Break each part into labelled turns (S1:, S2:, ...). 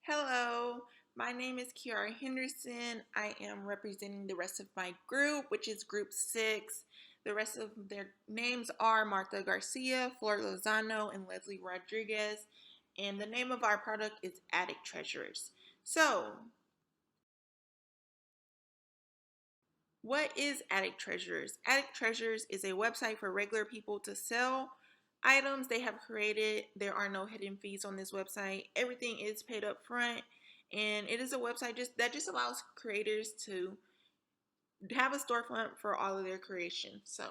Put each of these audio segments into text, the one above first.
S1: Hello, my name is Kiara Henderson. I am representing the rest of my group, which is Group 6. The rest of their names are Martha Garcia, Flor Lozano, and Leslie Rodriguez. And the name of our product is Attic Treasures. So, what is Attic Treasures? Attic Treasures is a website for regular people to sell items they have created. There are no hidden fees on this website. Everything is paid up front, and it is a website that just allows creators to have a storefront for all of their creations. So,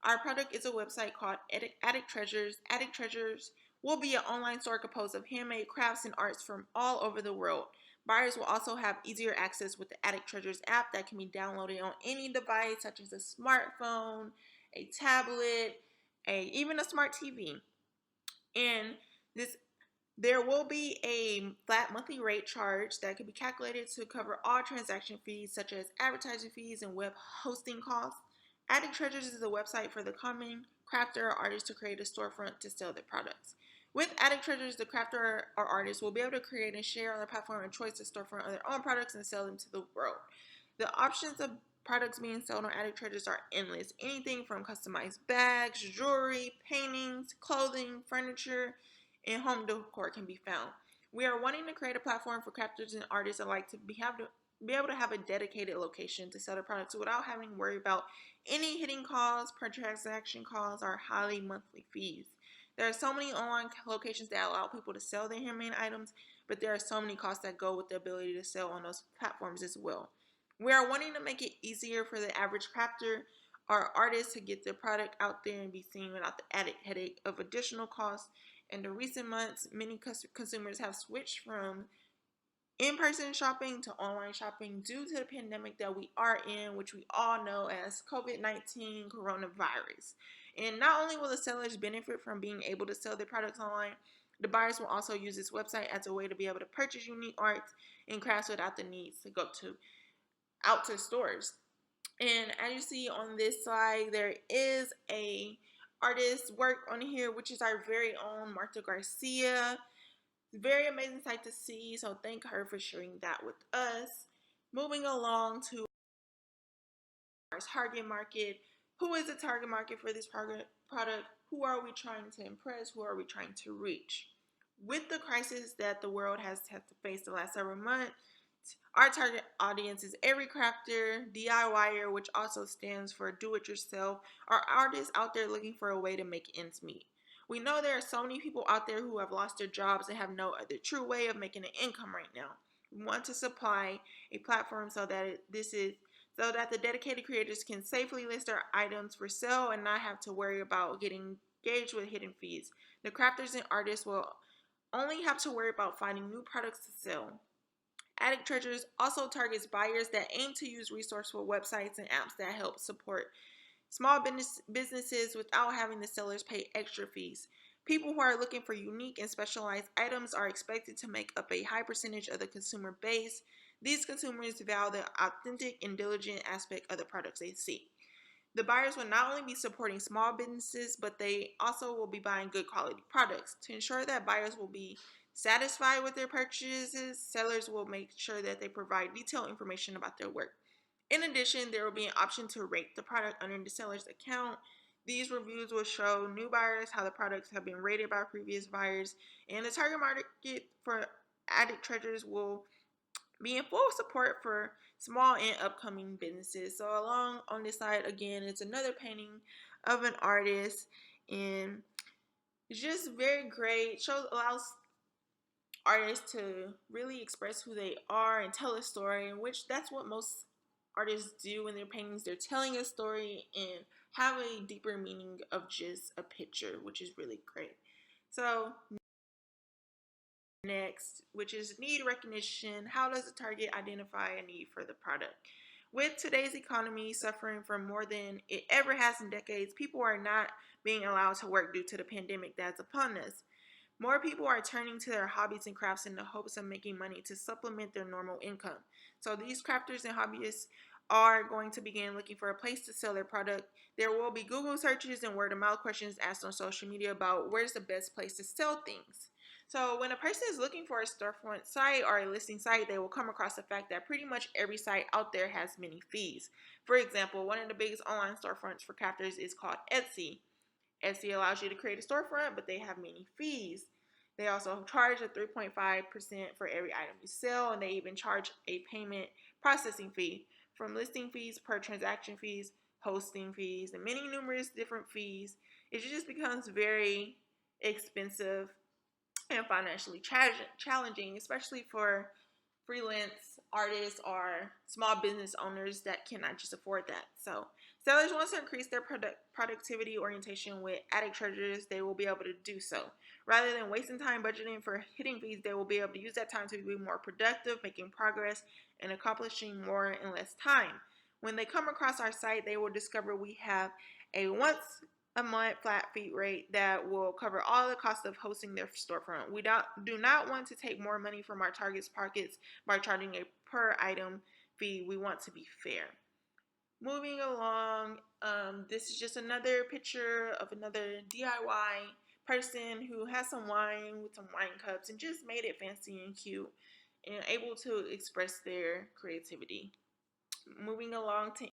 S1: our product is a website called Attic Treasures. Attic Treasures will be an online store composed of handmade crafts and arts from all over the world. Buyers will also have easier access with the Attic Treasures app that can be downloaded on any device, such as a smartphone, a tablet, even a smart TV. And this there will be a flat monthly rate charge that can be calculated to cover all transaction fees, such as advertising fees and web hosting costs. Attic Treasures is a website for the common crafter or artist to create a storefront to sell their products. With Attic Treasures, the crafter or artist will be able to create and share on the platform a choice to storefront of their own products and sell them to the world. The options of products being sold on Attic Treasures are endless. Anything from customized bags, jewelry, paintings, clothing, furniture, and home decor can be found. We are wanting to create a platform for crafters and artists alike to be able to have a dedicated location to sell their products without having to worry about any hidden costs, per transaction costs, or highly monthly fees. There are so many online locations that allow people to sell their handmade items, but there are so many costs that go with the ability to sell on those platforms as well. We are wanting to make it easier for the average crafter or artist to get their product out there and be seen without the added headache of additional costs. In the recent months, many consumers have switched from in-person shopping to online shopping due to the pandemic that we are in, which we all know as COVID-19 coronavirus. And not only will the sellers benefit from being able to sell their products online, the buyers will also use this website as a way to be able to purchase unique arts and crafts without the need to go out to stores. And as you see on this slide, there is a artist's work on here, which is our very own Martha Garcia. Very amazing sight to see, so thank her for sharing that with us. Moving along to our target market. Who is the target market for this product? Who are we trying to impress? Who are we trying to reach? With the crisis that the world has had to face the last several months, our target audience is every crafter, DIYer, which also stands for do-it-yourself, or artists out there looking for a way to make ends meet. We know there are so many people out there who have lost their jobs and have no other true way of making an income right now. We want to supply a platform so that the dedicated creators can safely list their items for sale and not have to worry about getting engaged with hidden fees. The crafters and artists will only have to worry about finding new products to sell. Attic Treasures also targets buyers that aim to use resourceful websites and apps that help support small businesses without having the sellers pay extra fees. People who are looking for unique and specialized items are expected to make up a high percentage of the consumer base. These consumers value the authentic and diligent aspect of the products they see. The buyers will not only be supporting small businesses, but they also will be buying good quality products. To ensure that buyers will be satisfied with their purchases, sellers will make sure that they provide detailed information about their work. In addition, there will be an option to rate the product under the seller's account. These reviews will show new buyers how the products have been rated by previous buyers, and the target market for Attic Treasures will be in full support for small and upcoming businesses. So along on this side, again, it's another painting of an artist, and it's just very great. Allows artists to really express who they are and tell a story, which that's what most artists do in their paintings. They're telling a story and have a deeper meaning of just a picture, which is really great. So next, which is need recognition. How does the target identify a need for the product? With today's economy suffering from more than it ever has in decades, people are not being allowed to work due to the pandemic that's upon us. More people are turning to their hobbies and crafts in the hopes of making money to supplement their normal income. So these crafters and hobbyists are going to begin looking for a place to sell their product. There will be Google searches and word of mouth questions asked on social media about where's the best place to sell things. So when a person is looking for a storefront site or a listing site, they will come across the fact that pretty much every site out there has many fees. For example, one of the biggest online storefronts for crafters is called Etsy. Etsy allows you to create a storefront, but they have many fees. They also charge a 3.5% for every item you sell, and they even charge a payment processing fee, from listing fees per transaction fees, hosting fees, and many numerous different fees. It just becomes very expensive and financially challenging, especially for freelance artists or small business owners that cannot just afford that. So sellers want to increase their productivity orientation with Attic Treasures, they will be able to do so. Rather than wasting time budgeting for hidden fees, they will be able to use that time to be more productive, making progress and accomplishing more in less time. When they come across our site, they will discover we have a once a month flat fee rate that will cover all the costs of hosting their storefront. We do not want to take more money from our target's pockets by charging a per item fee. We want to be fair. Moving along, this is just another picture of another DIY person who has some wine with some wine cups and just made it fancy and cute and able to express their creativity. Moving along to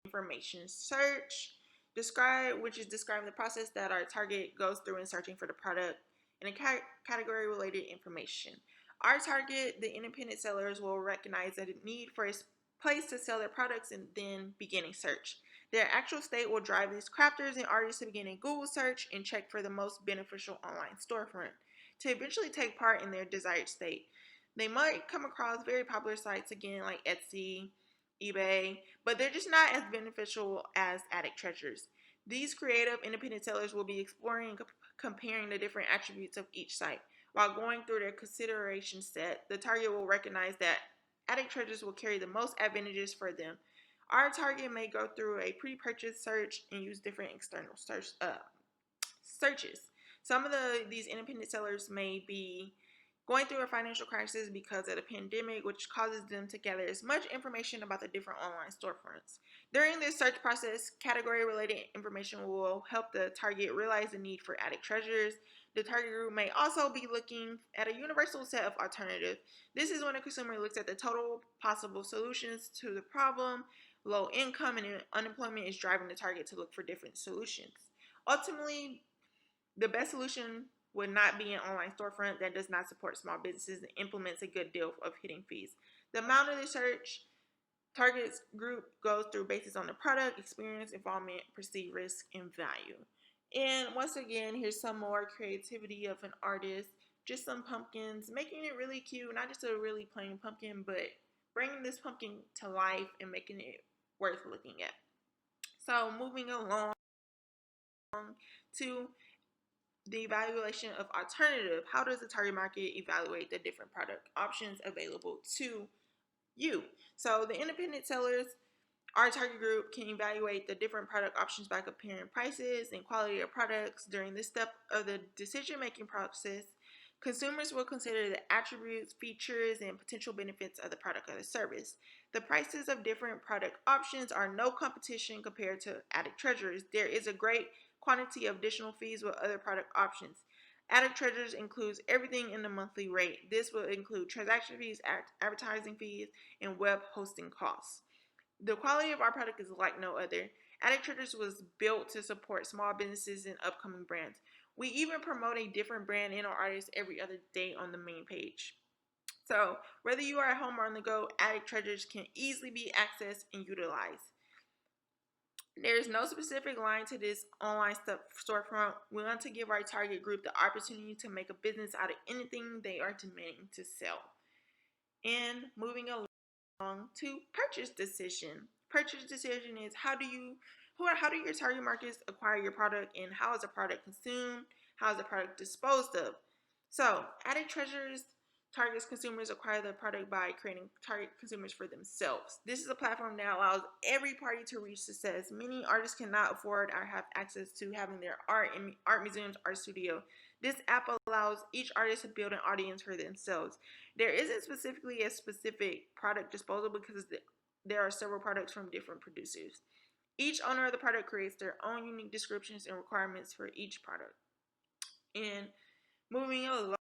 S1: information search, which is describing the process that our target goes through in searching for the product in a category related information. Our target, the independent sellers, will recognize a need for a place to sell their products and then begin a search. Their actual state will drive these crafters and artists to begin a Google search and check for the most beneficial online storefront to eventually take part in their desired state. They might come across very popular sites again like Etsy, eBay, but they're just not as beneficial as Attic Treasures. These creative independent sellers will be exploring and comparing the different attributes of each site. While going through their consideration set, the target will recognize that Attic Treasures will carry the most advantages for them. Our target may go through a pre-purchase search and use different external searches. Some of these independent sellers may be going through a financial crisis because of the pandemic, which causes them to gather as much information about the different online storefronts. During this search process, category related information will help the target realize the need for Attic Treasures. The target group may also be looking at a universal set of alternatives. This is when a consumer looks at the total possible solutions to the problem. Low income and unemployment is driving the target to look for different solutions. Ultimately, the best solution would not be an online storefront that does not support small businesses and implements a good deal of hidden fees. The amount of the search targets group goes through basis on the product, experience, involvement, perceived risk, and value. And once again, here's some more creativity of an artist. Just some pumpkins, making it really cute, not just a really plain pumpkin, but bringing this pumpkin to life and making it worth looking at. So moving along to the evaluation of alternative. How does the target market evaluate the different product options available to you? So the independent sellers, our target group, can evaluate the different product options by comparing prices and quality of products. During this step of the decision-making process, consumers will consider the attributes, features, and potential benefits of the product or the service. The prices of different product options are no competition compared to Attic Treasures. There is a great quantity of additional fees with other product options. Attic Treasures includes everything in the monthly rate. This will include transaction fees, advertising fees, and web hosting costs. The quality of our product is like no other. Attic Treasures was built to support small businesses and upcoming brands. We even promote a different brand and our artists every other day on the main page. So, whether you are at home or on the go, Attic Treasures can easily be accessed and utilized. There is no specific line to this online storefront. We want to give our target group the opportunity to make a business out of anything they are demanding to sell. And moving along to purchase decision. Purchase decision is how do your target markets acquire your product, and how is the product consumed? How is the product disposed of? So, Attic Treasures targets consumers acquire the product by creating target consumers for themselves. This is a platform that allows every party to reach success. Many artists cannot afford or have access to having their art in art museums, art studio. This app allows each artist to build an audience for themselves. There isn't specifically a specific product disposal because there are several products from different producers. Each owner of the product creates their own unique descriptions and requirements for each product. And Moving along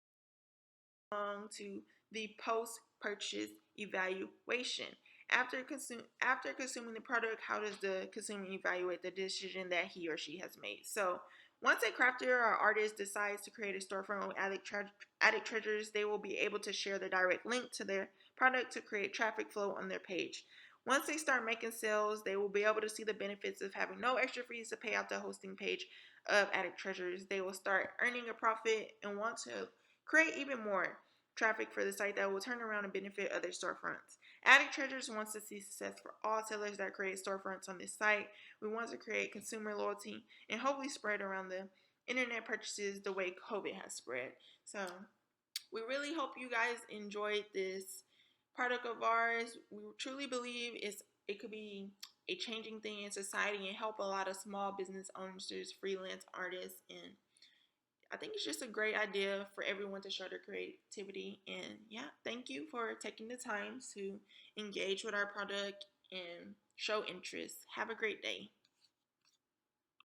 S1: to the post-purchase evaluation. After consuming the product, how does the consumer evaluate the decision that he or she has made? So once a crafter or artist decides to create a storefront with Addict Treasures, they will be able to share the direct link to their product to create traffic flow on their page. Once they start making sales, they will be able to see the benefits of having no extra fees to pay out the hosting page of Addict Treasures. They will start earning a profit and want to create even more traffic for the site that will turn around and benefit other storefronts. Addict Treasures wants to see success for all sellers that create storefronts on this site. We want to create consumer loyalty and hopefully spread around the internet purchases the way COVID has spread. So we really hope you guys enjoyed this product of ours. We truly believe it could be a changing thing in society and help a lot of small business owners, freelance artists, and I think it's just a great idea for everyone to show their creativity. And yeah, thank you for taking the time to engage with our product and show interest. Have a great day.